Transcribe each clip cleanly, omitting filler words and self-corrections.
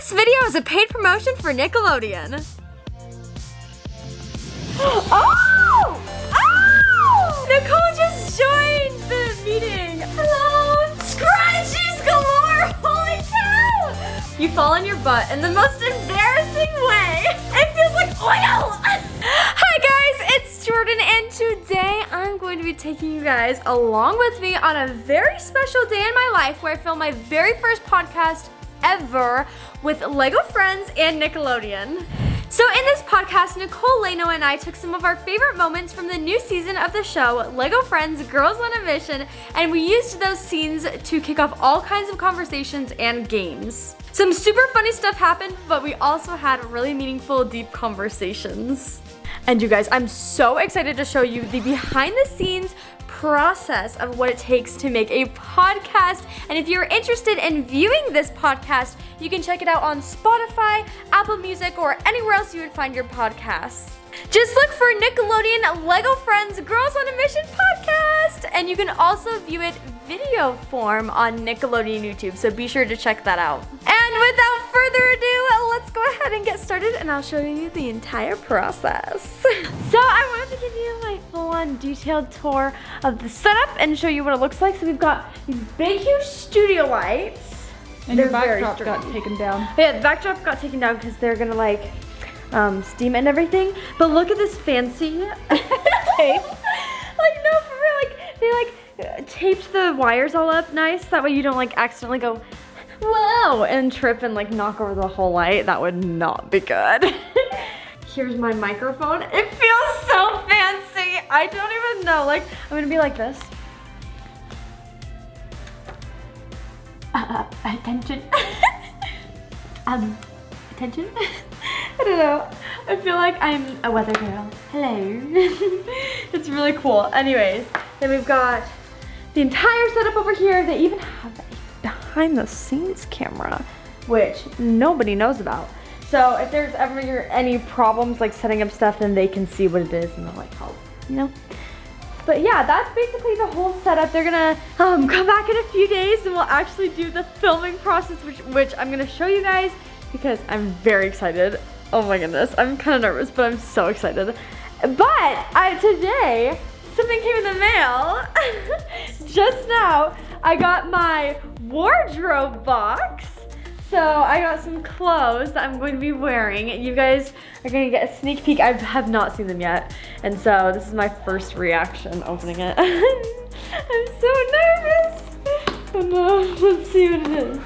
This video is a paid promotion for Nickelodeon. Oh! Oh! Nicole just joined the meeting. Hello. Scrunchies galore. Holy cow! You fall on your butt in the most embarrassing way. It feels like oil. Hi guys, it's Jordan, and today I'm going to be taking you guys along with me on a very special day in my life where I filmed my very first podcast ever with LEGO friends and Nickelodeon. So in this podcast, Nicole, Leno, and I took some of our favorite moments from the new season of the show, LEGO Friends, Girls on a Mission, and we used those scenes to kick off all kinds of conversations and games. Some super funny stuff happened, but we also had really meaningful, deep conversations. And you guys, I'm so excited to show you the behind the scenes process of what it takes to make a podcast. And if you're interested in viewing this podcast, you can check it out on Spotify, Apple Music, or anywhere else you would find your podcasts. Just look for Nickelodeon LEGO Friends Girls on a Mission podcast, and you can also view it video form on Nickelodeon YouTube, so be sure to check that out. And without further ado, let's go ahead and get started, and I'll show you the entire process. So I wanted to give you my full-on detailed tour of the setup and show you what it looks like. So we've got these big, huge studio lights. And your backdrop got taken down. Yeah, the backdrop got taken down because they're gonna like steam it and everything. But look at this fancy tape. Like, no, for real, like they like taped the wires all up nice. That way you don't like accidentally go, whoa, and trip and like knock over the whole light. That would not be good. Here's my microphone. It feels so fancy. I don't even know. Like, I'm gonna be like this. Attention. Attention. I don't know. I feel like I'm a weather girl. Hello. It's really cool. Anyways, then we've got the entire setup over here. They even have a behind the scenes camera, which nobody knows about. So if there's ever any problems like setting up stuff, then they can see what it is and they'll like help, you know? But yeah, that's basically the whole setup. They're gonna come back in a few days and we'll actually do the filming process, which I'm gonna show you guys because I'm very excited. Oh my goodness, I'm kind of nervous, but I'm so excited. But today, something came in the mail. Just now, I got my wardrobe box. So I got some clothes that I'm going to be wearing. You guys are going to get a sneak peek. I have not seen them yet. And so this is my first reaction opening it. I'm so nervous. Oh no, let's see what it is.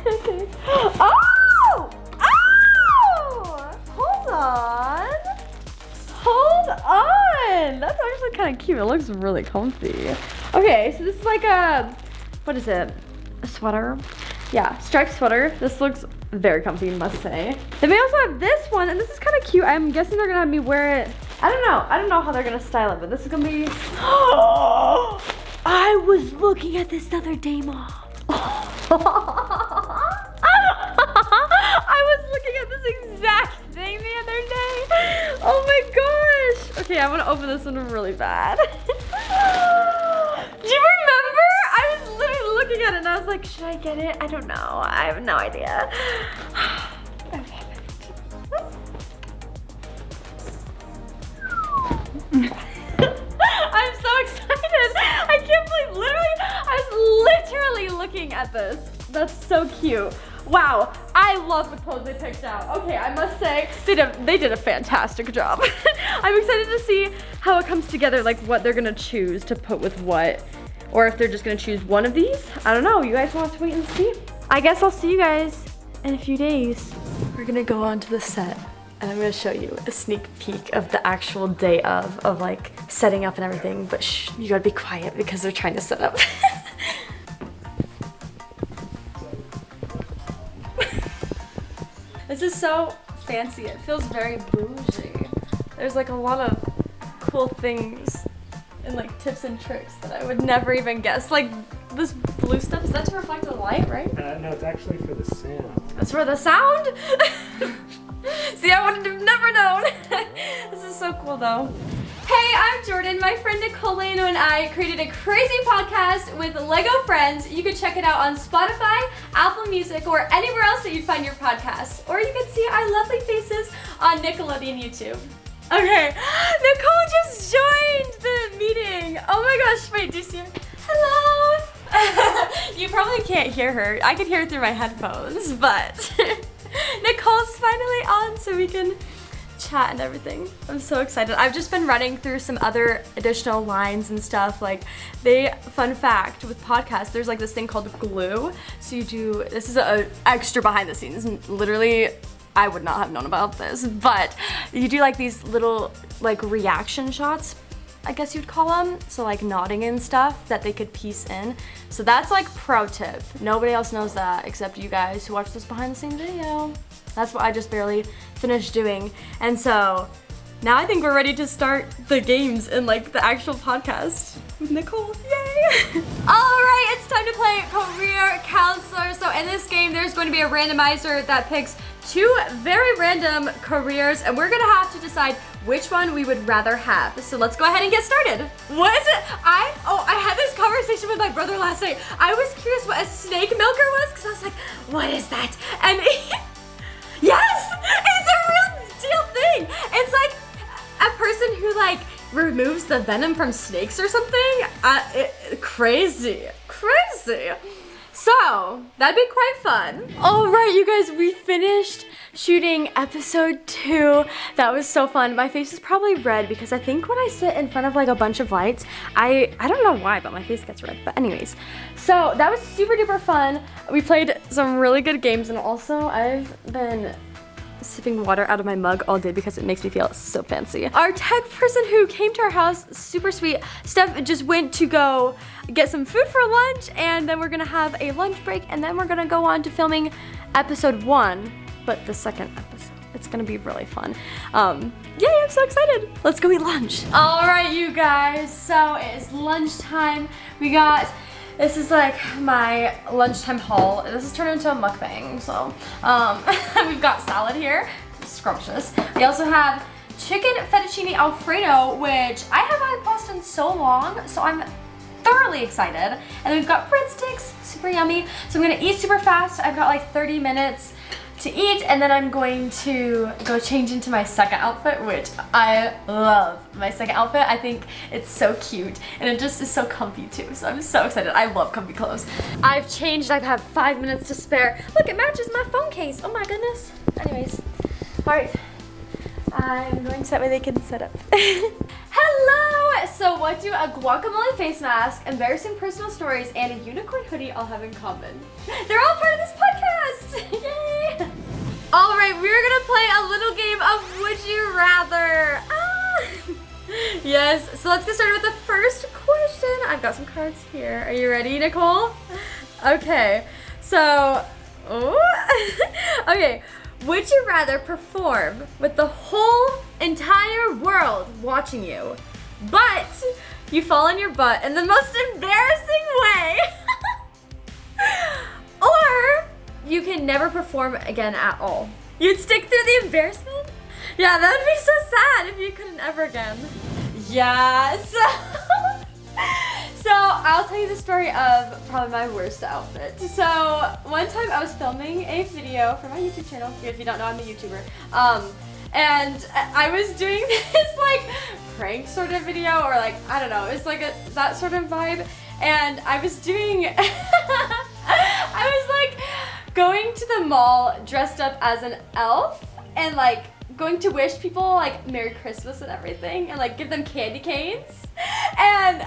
Okay. Oh! Oh! Hold on. Hold on. That's actually kind of cute. It looks really comfy. Okay, so this is like a, what is it? A sweater. Yeah, striped sweater. This looks very comfy, must say. Then we also have this one, and this is kind of cute. I'm guessing they're gonna have me wear it. I don't know how they're gonna style it, but this is gonna be. Oh, I was looking at this the other day, Mom. I was looking at this exact thing the other day. Oh my gosh. Okay, I want to open this one really bad. Do you remember? I was literally looking at it and I was like, should I get it? I don't know. I have no idea. I love it. I'm so excited. I can't believe I was literally looking at this. That's so cute. Wow, I love the clothes they picked out. Okay, I must say, they did a fantastic job. I'm excited to see how it comes together, like what they're gonna choose to put with what, or if they're just gonna choose one of these. I don't know, you guys will have to wait and see. I guess I'll see you guys in a few days. We're gonna go onto the set and I'm gonna show you a sneak peek of the actual day of like setting up and everything, but shh, you gotta be quiet because they're trying to set up. This is so fancy. It feels very bougie. There's like a lot of cool things and like tips and tricks that I would never even guess. Like this blue stuff, is that to reflect the light, right? No, it's actually for the sound. That's for the sound? See, I would have never known. This is so cool though. Hey, I'm Jordan. My friend Nickelodeon and I created a crazy podcast with Lego friends. You can check it out on Spotify, Apple Music, or anywhere else that you'd find your podcast. Or you can see our lovely faces on Nickelodeon YouTube. Okay, Nicole just joined the meeting. Oh my gosh, wait, do you see her? Hello. You probably can't hear her. I could hear her through my headphones, but Nicole's finally on so we can chat and everything. I'm so excited. I've just been running through some other additional lines and stuff. Like fun fact with podcasts, there's like this thing called glue. So this is a extra behind the scenes, and literally I would not have known about this, but you do like these little like reaction shots, I guess you'd call them. So like nodding and stuff that they could piece in. So that's like pro tip. Nobody else knows that except you guys who watch this behind the scenes video. That's what I just barely finished doing. And so now I think we're ready to start the games and like the actual podcast with Nicole. Yay! All right, it's time to play Career Counselor. So in this game, there's going to be a randomizer that picks 2 very random careers, and we're gonna have to decide which one we would rather have. So let's go ahead and get started. What is it? I had this conversation with my brother last night. I was curious what a snake milker was, because I was like, what is that? And yes, it's a real deal thing. It's like a person who like removes the venom from snakes or something. Crazy. So, that'd be quite fun. All right, you guys, we finished shooting episode 2. That was so fun. My face is probably red because I think when I sit in front of like a bunch of lights, I don't know why, but my face gets red. But anyways, so that was super duper fun. We played some really good games, and also I've been sipping water out of my mug all day because it makes me feel so fancy. Our tech person who came to our house, super sweet. Steph just went to go get some food for lunch, and then we're gonna have a lunch break, and then we're gonna go on to filming episode 1, but the second episode. It's gonna be really fun. Yay, I'm so excited. Let's go eat lunch. All right, you guys, so it is lunchtime. This is like my lunchtime haul. This is turned into a mukbang, so we've got salad here, scrumptious. We also have chicken fettuccine alfredo, which I haven't had pasta in so long, so I'm thoroughly excited. And then we've got breadsticks, super yummy. So I'm gonna eat super fast. I've got like 30 minutes to eat, and then I'm going to go change into my second outfit, which I love. My second outfit, I think it's so cute, and it just is so comfy too, so I'm so excited. I love comfy clothes. I've changed, I've had 5 minutes to spare. Look, it matches my phone case. Oh my goodness. Anyways, all right. I'm going so that way they can set up. Hello! So what do a guacamole face mask, embarrassing personal stories, and a unicorn hoodie all have in common? They're all part of this podcast! Yay! All right, we're gonna play a little game of Would You Rather. Yes, so let's get started with the first question. I've got some cards here. Are you ready, Nicole? Okay, so, okay. Would you rather perform with the whole entire world watching you, but you fall on your butt in the most embarrassing way, or you can never perform again at all? You'd stick through the embarrassment? Yeah, that would be so sad if you couldn't ever again. Yeah, so I'll tell you the story of probably my worst outfit. So one time I was filming a video for my YouTube channel. If you don't know, I'm a YouTuber. And I was doing this like prank sort of video, or like, I don't know, it's like that sort of vibe. And I was doing, I was like going to the mall dressed up as an elf and like going to wish people like Merry Christmas and everything, and like give them candy canes. And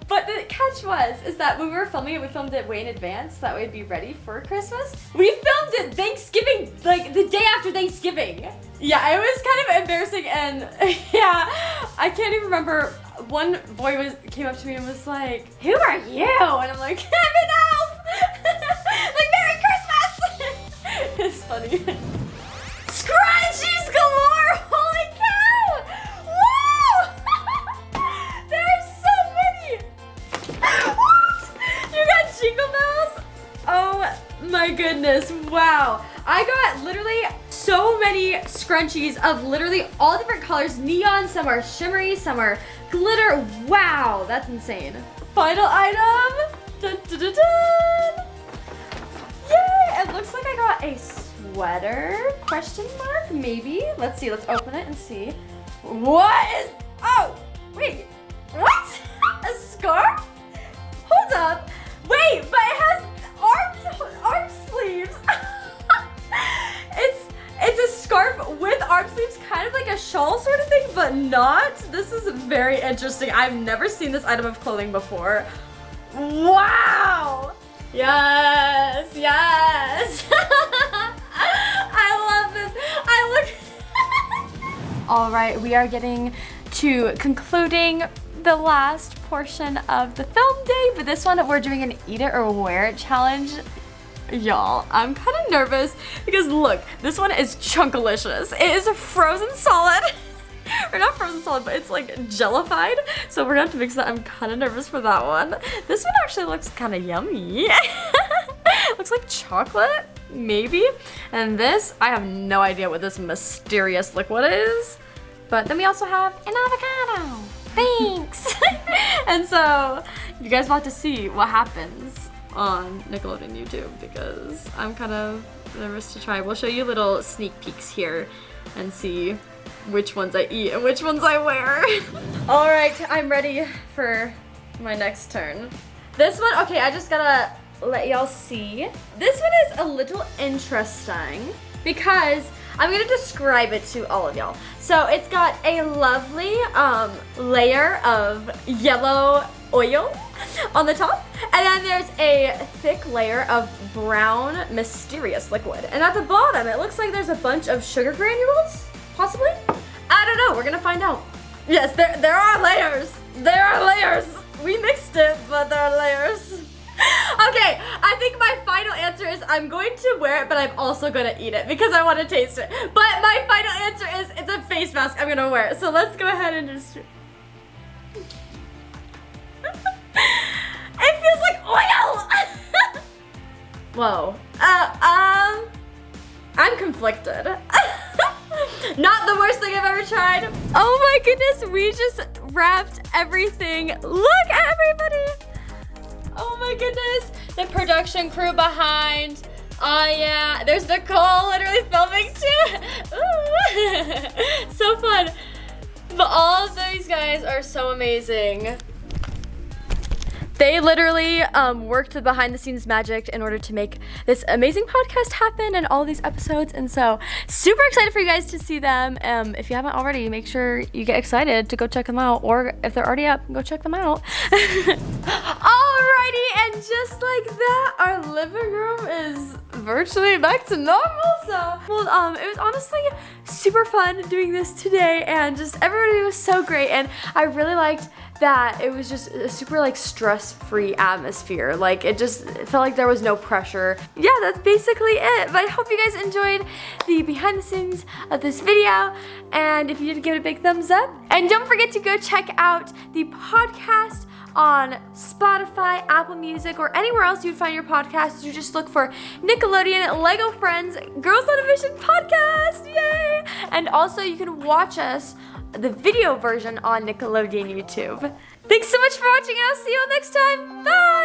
but the catch is that when we were filming it, we filmed it way in advance so that way it'd be ready for Christmas. We filmed it Thanksgiving, like the day after Thanksgiving. Yeah, it was kind of embarrassing, and yeah, I can't even remember. One boy came up to me and was like, "Who are you?" And I'm like, "I'm an elf!" Like, Merry Christmas! It's funny. Scrunchies galore! Holy cow! Woo! There's so many! What? You got jingle bells? Oh my goodness, wow. I got literally so many scrunchies of literally all different colors. Neon, some are shimmery, some are glitter. Wow, that's insane. Final item. Dun, dun, dun, dun. Yay, it looks like I got a sweater, question mark, maybe. Let's see, let's open it and see. What is, oh, wait, what? A scarf? Hold up, wait, but it has arm sleeves. It's a scarf with arm sleeves, kind of like a shawl sort of thing, but not. This is very interesting. I've never seen this item of clothing before. Wow! Yes, yes. I love this. All right, we are getting to concluding the last portion of the film day, but this one we're doing an eat it or wear it challenge. Y'all, I'm kind of nervous because look, this one is chunkalicious. It is a frozen solid. Or not frozen solid, but it's like jellified. So we're gonna have to mix that. I'm kind of nervous for that one. This one actually looks kind of yummy. Looks like chocolate, maybe. And this, I have no idea what this mysterious liquid is. But then we also have an avocado. Thanks. And so you guys want to see what happens on Nickelodeon YouTube because I'm kind of nervous to try. We'll show you little sneak peeks here and see which ones I eat and which ones I wear. All right, I'm ready for my next turn. This one, okay, I just gotta let y'all see. This one is a little interesting because I'm gonna describe it to all of y'all. So it's got a lovely layer of yellow oil on the top, and then there's a thick layer of brown mysterious liquid. And at the bottom, it looks like there's a bunch of sugar granules, possibly? I don't know, we're gonna find out. Yes, there are layers. There are layers. We mixed it, but there are layers. Okay, I think my final answer is I'm going to wear it, but I'm also gonna eat it because I want to taste it. But my final answer is it's a face mask. I'm gonna wear it. So let's go ahead and just. It feels like oil. Whoa. I'm conflicted. Not the worst thing I've ever tried. Oh my goodness, we just wrapped everything. Look, everybody. Oh my goodness, the production crew behind. Oh yeah, there's Nicole literally filming too. Ooh. So fun. But all of these guys are so amazing. They literally worked the behind the scenes magic in order to make this amazing podcast happen and all these episodes. And so super excited for you guys to see them. If you haven't already, make sure you get excited to go check them out. Or if they're already up, go check them out. Alrighty, and just like that, our living room is virtually back to normal. So, well, it was honestly super fun doing this today, and just everybody was so great. And I really liked that it was just a super like stress-free atmosphere. Like it felt like there was no pressure. Yeah, that's basically it. But I hope you guys enjoyed the behind the scenes of this video. And if you did, give it a big thumbs up. And don't forget to go check out the podcast on Spotify, Apple Music, or anywhere else you'd find your podcasts. You just look for Nickelodeon LEGO Friends Girls on a Mission podcast. Yay! And also you can watch us the video version on Nickelodeon YouTube. Thanks so much for watching, and I'll see you all next time. Bye!